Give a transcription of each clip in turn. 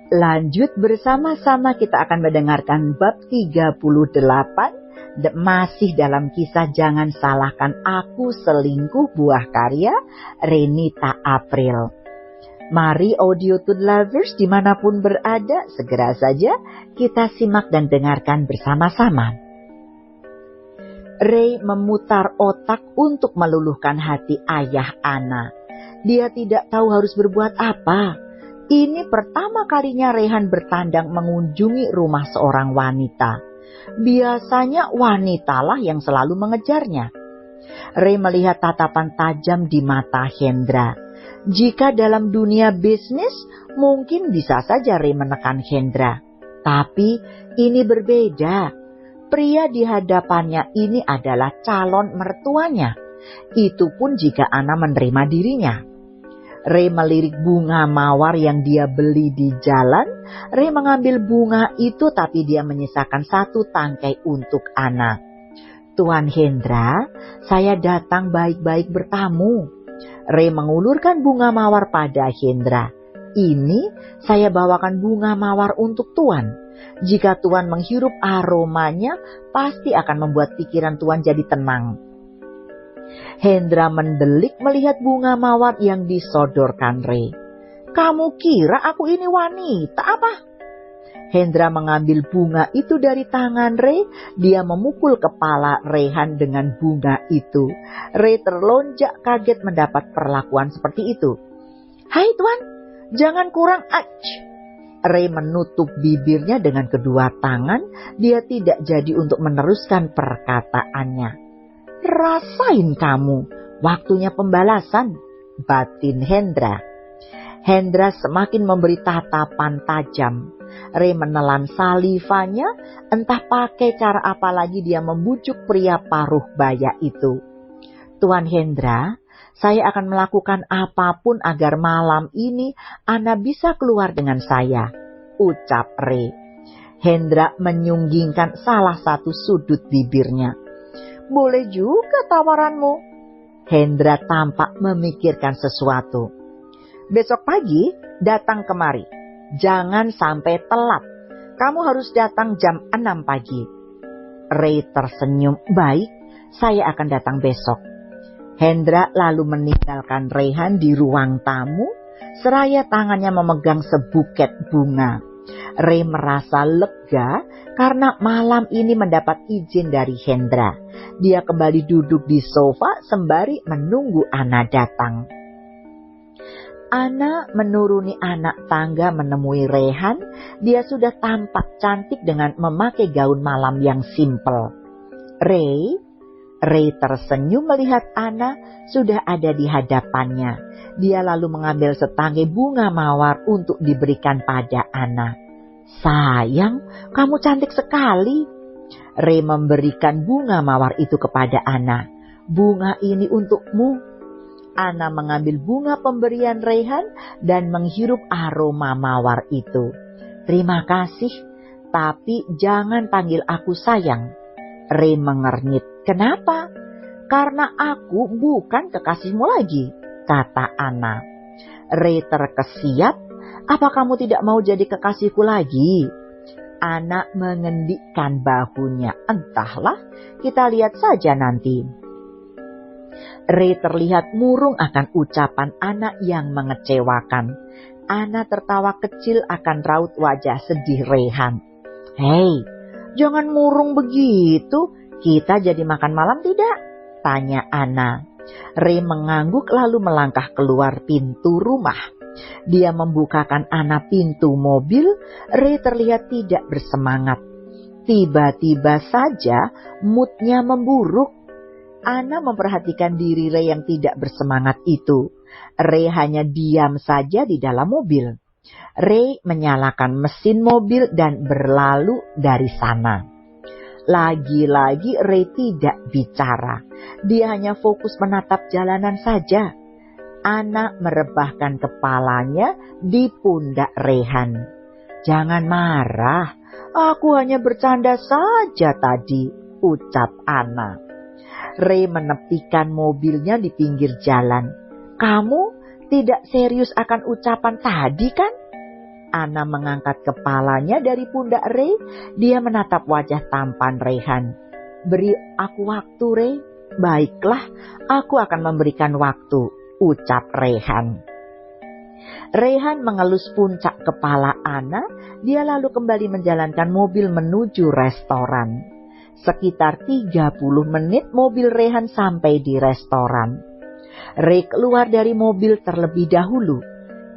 Lanjut bersama-sama kita akan mendengarkan bab 38. Masih dalam kisah Jangan Salahkan Aku Selingkuh, buah karya Renita April. Mari Audiotoon Lovers dimanapun berada, segera saja kita simak dan dengarkan bersama-sama. Ray memutar otak untuk meluluhkan hati ayah Anna. Dia tidak tahu harus berbuat apa. Ini pertama kalinya Rehan bertandang mengunjungi rumah seorang wanita. Biasanya wanitalah yang selalu mengejarnya. Ray melihat tatapan tajam di mata Hendra. Jika dalam dunia bisnis, mungkin bisa saja Ray menekan Hendra. Tapi ini berbeda. Pria di hadapannya ini adalah calon mertuanya. Itu pun jika Anna menerima dirinya. Ray melirik bunga mawar yang dia beli di jalan. Ray mengambil bunga itu tapi dia menyisakan satu tangkai untuk Anna. Tuan Hendra, saya datang baik-baik bertamu. Ray mengulurkan bunga mawar pada Hendra. Ini saya bawakan bunga mawar untuk Tuan. Jika Tuan menghirup aromanya, pasti akan membuat pikiran Tuan jadi tenang. Hendra mendelik melihat bunga mawar yang disodorkan Ray. Kamu kira aku ini wanita apa? Hendra mengambil bunga itu dari tangan Ray. Dia memukul kepala Rehan dengan bunga itu. Ray terlonjak kaget mendapat perlakuan seperti itu. Hai Tuan, jangan kurang Ray menutup bibirnya dengan kedua tangan. Dia tidak jadi untuk meneruskan perkataannya. Rasain kamu, waktunya pembalasan, batin Hendra. Hendra semakin memberi tatapan tajam. Ray menelan salivanya, entah pakai cara apa lagi dia membujuk pria paruh baya itu. Tuan Hendra, saya akan melakukan apapun agar malam ini Anna bisa keluar dengan saya, ucap Ray. Hendra menyunggingkan salah satu sudut bibirnya. Boleh juga tawaranmu. Hendra tampak memikirkan sesuatu. Besok pagi datang kemari. Jangan sampai telat. Kamu harus datang jam 6 pagi. Ray tersenyum. Baik, saya akan datang besok. Hendra lalu meninggalkan Rehan di ruang tamu. Seraya tangannya memegang sebuket bunga. Ray merasa lega karena malam ini mendapat izin dari Hendra. Dia kembali duduk di sofa sembari menunggu Anna datang. Anna menuruni anak tangga menemui Rehan. Dia sudah tampak cantik dengan memakai gaun malam yang simpel. Ray tersenyum melihat Anna sudah ada di hadapannya. Dia lalu mengambil setangkai bunga mawar untuk diberikan pada Anna. Sayang, kamu cantik sekali. Ray memberikan bunga mawar itu kepada Anna. Bunga ini untukmu. Anna mengambil bunga pemberian Rehan dan menghirup aroma mawar itu. Terima kasih, tapi jangan panggil aku sayang. Ray mengernyit. Kenapa? Karena aku bukan kekasihmu lagi, kata Anna. Ray terkesiap. Apa kamu tidak mau jadi kekasihku lagi? Anna mengendikkan bahunya. Entahlah, kita lihat saja nanti. Ray terlihat murung akan ucapan Anna yang mengecewakan. Anna tertawa kecil akan raut wajah sedih Rehan. Hei, jangan murung begitu. Kita jadi makan malam tidak? Tanya Anna. Ray mengangguk lalu melangkah keluar pintu rumah. Dia membukakan Anna pintu mobil. Ray terlihat tidak bersemangat. Tiba-tiba saja moodnya memburuk. Anna memperhatikan diri Ray yang tidak bersemangat itu. Ray hanya diam saja di dalam mobil. Ray menyalakan mesin mobil dan berlalu dari sana. Lagi-lagi Ray tidak bicara. Dia hanya fokus menatap jalanan saja. Anna merebahkan kepalanya di pundak Rehan. Jangan marah, aku hanya bercanda saja tadi, ucap Anna. Ray menepikan mobilnya di pinggir jalan. Kamu tidak serius akan ucapan tadi kan? Ana mengangkat kepalanya dari pundak Ray. Dia menatap wajah tampan Rehan. "Beri aku waktu, Ray." "Baiklah, aku akan memberikan waktu," ucap Rehan. Rehan mengelus puncak kepala Ana. Dia lalu kembali menjalankan mobil menuju restoran. Sekitar 30 menit mobil Rehan sampai di restoran. Ray keluar dari mobil terlebih dahulu.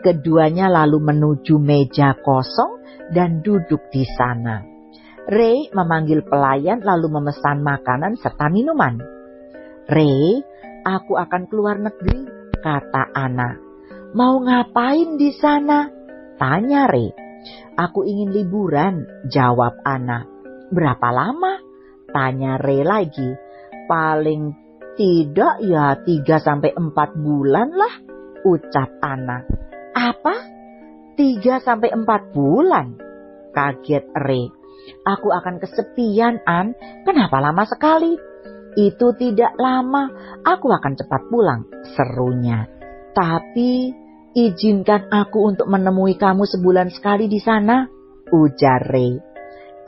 Keduanya lalu menuju meja kosong dan duduk di sana. Ray memanggil pelayan lalu memesan makanan serta minuman. "Ray, aku akan keluar negeri," kata Ana. "Mau ngapain di sana?" tanya Ray. "Aku ingin liburan," jawab Ana. "Berapa lama?" tanya Ray lagi. "Paling tidak ya 3-4 bulan lah," ucap Ana. "Apa? 3-4 bulan?" kaget Ray. "Aku akan kesepian, An. Kenapa lama sekali?" "Itu tidak lama, aku akan cepat pulang," serunya. "Tapi izinkan aku untuk menemui kamu sebulan sekali di sana," ujar Ray.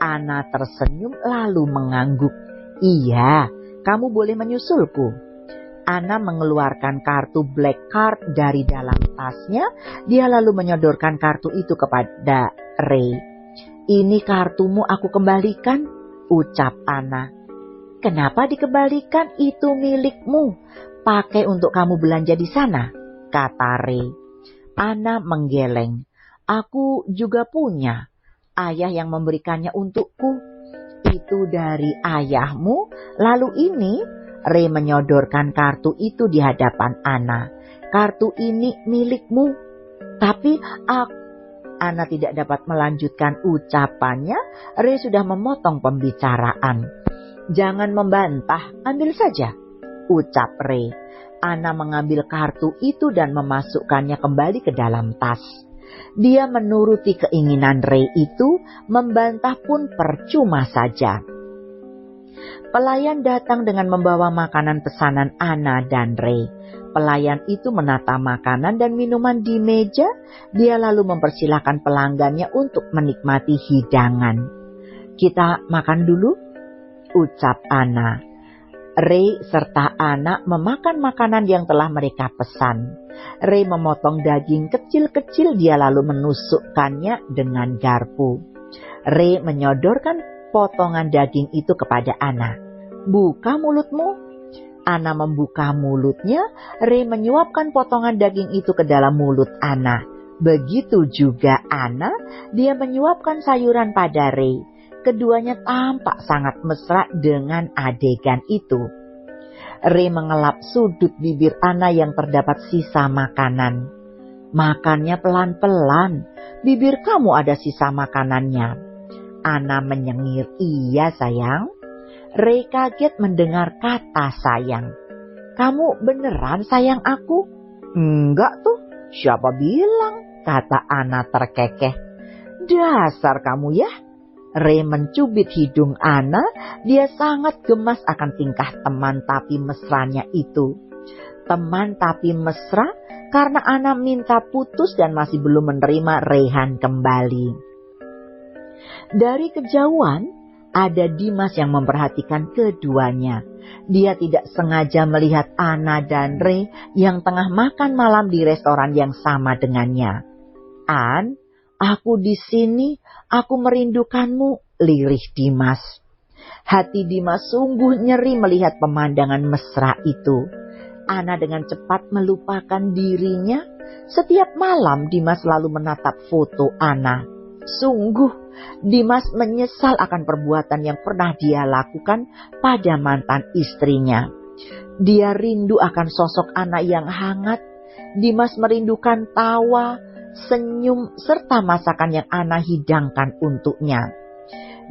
Ana tersenyum lalu mengangguk. "Iya, kamu boleh menyusulku." Ana mengeluarkan kartu black card dari dalam tasnya. Dia lalu menyodorkan kartu itu kepada Ray. "Ini kartumu, aku kembalikan," ucap Ana. "Kenapa dikembalikan? Itu milikmu. Pakai untuk kamu belanja di sana," kata Ray. Ana menggeleng. "Aku juga punya. Ayah yang memberikannya untukku." "Itu dari ayahmu? Lalu ini?" Ray menyodorkan kartu itu di hadapan Ana. "Kartu ini milikmu." "Tapi Ana tidak dapat melanjutkan ucapannya. Ray sudah memotong pembicaraan. "Jangan membantah, ambil saja," ucap Ray. Ana mengambil kartu itu dan memasukkannya kembali ke dalam tas. Dia menuruti keinginan Ray itu, membantah pun percuma saja. Pelayan datang dengan membawa makanan pesanan Ana dan Ray. Pelayan itu menata makanan dan minuman di meja. Dia lalu mempersilahkan pelanggannya untuk menikmati hidangan. "Kita makan dulu," ucap Ana. Ray serta Ana memakan makanan yang telah mereka pesan. Ray memotong daging kecil-kecil, dia lalu menusukkannya dengan garpu. Ray menyodorkan potongan daging itu kepada Ana. "Buka mulutmu." Ana membuka mulutnya. Ray menyuapkan potongan daging itu ke dalam mulut Ana. Begitu juga Ana, dia menyuapkan sayuran pada Ray. Keduanya tampak sangat mesra dengan adegan itu. Ray mengelap sudut bibir Ana yang terdapat sisa makanan. "Makannya pelan-pelan, bibir kamu ada sisa makanannya." Ana menyengir. "Iya sayang." Ray kaget mendengar kata sayang. "Kamu beneran sayang aku?" "Enggak tuh, siapa bilang?" kata Ana terkekeh. "Dasar kamu ya." Ray mencubit hidung Ana. Dia sangat gemas akan tingkah teman tapi mesranya itu. Teman tapi mesra karena Ana minta putus dan masih belum menerima Rehan kembali. Dari kejauhan, ada Dimas yang memperhatikan keduanya. Dia tidak sengaja melihat Ana dan Ray yang tengah makan malam di restoran yang sama dengannya. "An, aku di sini, aku merindukanmu," lirih Dimas. Hati Dimas sungguh nyeri melihat pemandangan mesra itu. Ana dengan cepat melupakan dirinya. Setiap malam Dimas selalu menatap foto Ana. Sungguh, Dimas menyesal akan perbuatan yang pernah dia lakukan pada mantan istrinya. Dia rindu akan sosok Ana yang hangat. Dimas merindukan tawa, senyum, serta masakan yang Ana hidangkan untuknya.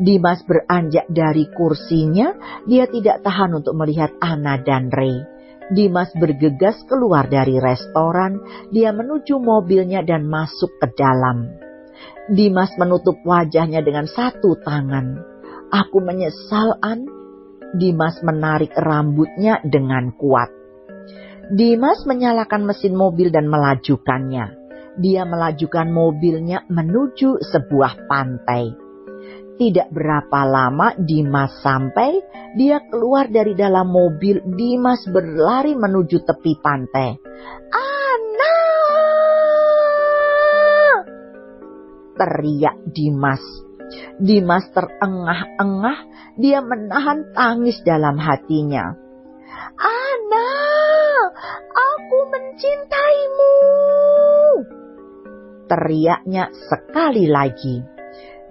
Dimas beranjak dari kursinya. Dia tidak tahan untuk melihat Ana dan Ray. Dimas bergegas keluar dari restoran. Dia menuju mobilnya dan masuk ke dalam. Dimas menutup wajahnya dengan satu tangan. "Aku menyesal, An." Dimas menarik rambutnya dengan kuat. Dimas menyalakan mesin mobil dan melajukannya. Dia melajukan mobilnya menuju sebuah pantai. Tidak berapa lama Dimas sampai, dia keluar dari dalam mobil. Dimas berlari menuju tepi pantai. "Ana!" teriak Dimas. Dimas terengah-engah, dia menahan tangis dalam hatinya. "Ana, aku mencintaimu!" teriaknya sekali lagi.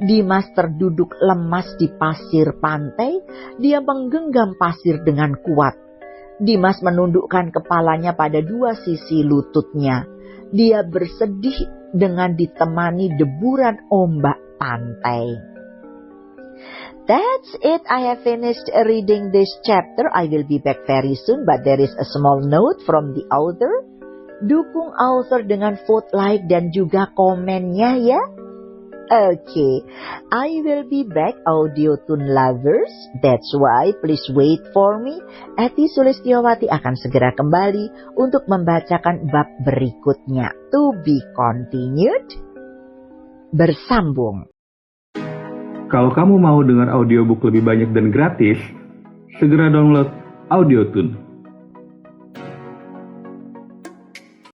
Dimas terduduk lemas di pasir pantai, dia menggenggam pasir dengan kuat. Dimas menundukkan kepalanya pada dua sisi lututnya. Dia bersedih dengan ditemani deburan ombak pantai. That's it. I have finished reading this chapter. I will be back very soon, but there is a small note from the author. Dukung author dengan vote like dan juga komennya ya. Okay, I will be back, Audiotune lovers. That's why please wait for me. Eti Sulistiawati akan segera kembali untuk membacakan bab berikutnya. To be continued. Bersambung. Kalau kamu mau dengar audiobook lebih banyak dan gratis, segera download Audiotune.